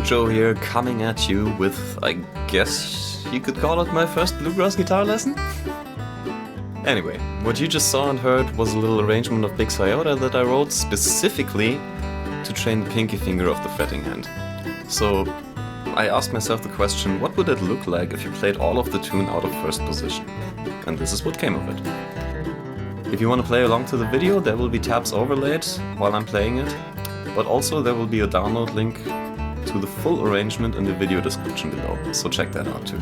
Joe here, coming at you with, I guess you could call it my first bluegrass guitar lesson? Anyway, what you just saw and heard was a little arrangement of Big Iota that I wrote specifically to train the pinky finger of the fretting hand. So I asked myself the question, what would it look like if you played all of the tune out of first position? And this is what came of it. If you want to play along to the video, there will be tabs overlaid while I'm playing it, but also there will be a download link to the full arrangement in the video description below, so check that out too.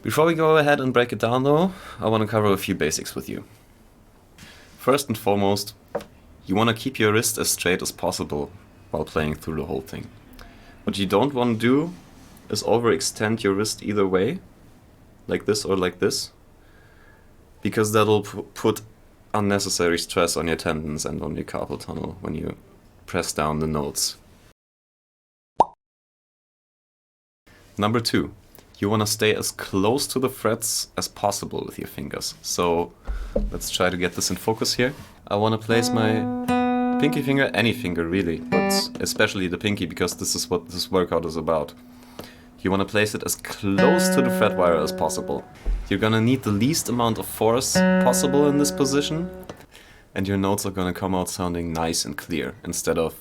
Before we go ahead and break it down though, I want to cover a few basics with you. First and foremost, you want to keep your wrist as straight as possible while playing through the whole thing. What you don't want to do is overextend your wrist either way, like this or like this, because that'll put unnecessary stress on your tendons and on your carpal tunnel when you press down the notes. Number 2, you want to stay as close to the frets as possible with your fingers. So let's try to get this in focus here. I want to place my pinky finger, any finger really, but especially the pinky because this is what this workout is about. You want to place it as close to the fret wire as possible. You're gonna need the least amount of force possible in this position, and your notes are gonna come out sounding nice and clear instead of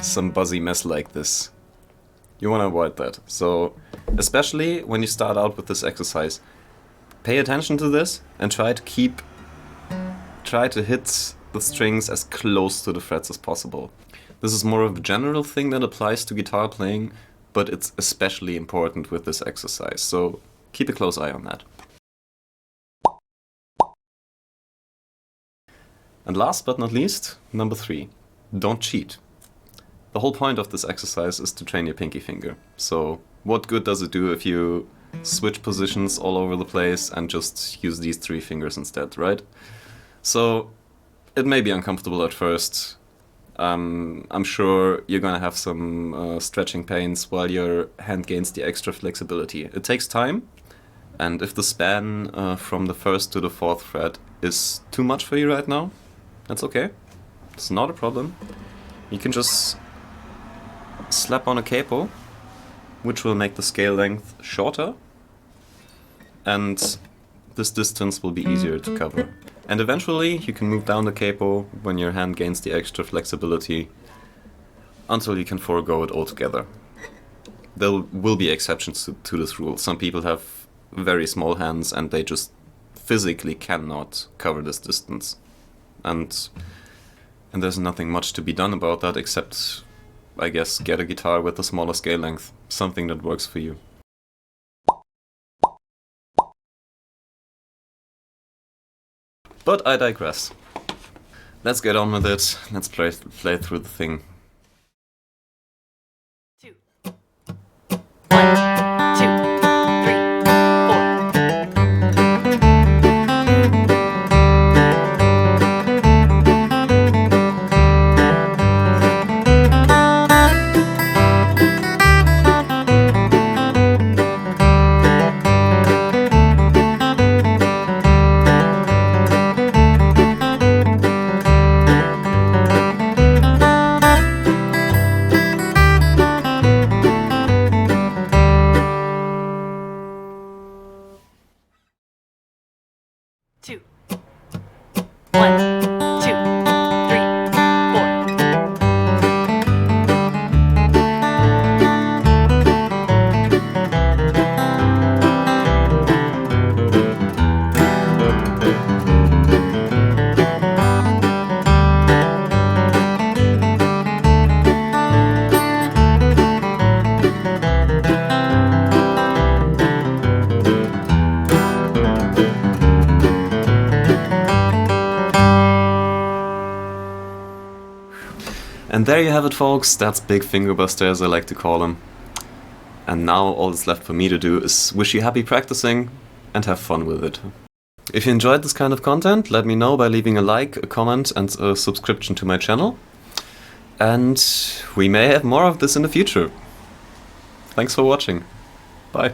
some buzzy mess like this. You wanna avoid that. So, especially when you start out with this exercise, pay attention to this and try to hit the strings as close to the frets as possible. This is more of a general thing that applies to guitar playing, but it's especially important with this exercise, so keep a close eye on that. And last but not least, number 3, don't cheat. The whole point of this exercise is to train your pinky finger, so what good does it do if you switch positions all over the place and just use these 3 fingers instead, right? So it may be uncomfortable at first. I'm sure you're gonna have some stretching pains while your hand gains the extra flexibility. It takes time, and if the span from the 1st to the 4th fret is too much for you right now, that's okay. It's not a problem. You can just slap on a capo, which will make the scale length shorter, and this distance will be easier to cover. And eventually you can move down the capo when your hand gains the extra flexibility until you can forego it altogether. There will be exceptions to this rule. Some people have very small hands and they just physically cannot cover this distance. And there's nothing much to be done about that except, I guess, get a guitar with a smaller scale length, something that works for you. But I digress. Let's get on with it. Let's play through the thing. 2. 1, 2, 3, 4. And there you have it, folks. That's Big Fingerbuster, as I like to call him. And now all that's left for me to do is wish you happy practicing and have fun with it. If you enjoyed this kind of content, let me know by leaving a like, a comment, and a subscription to my channel. And we may have more of this in the future. Thanks for watching. Bye.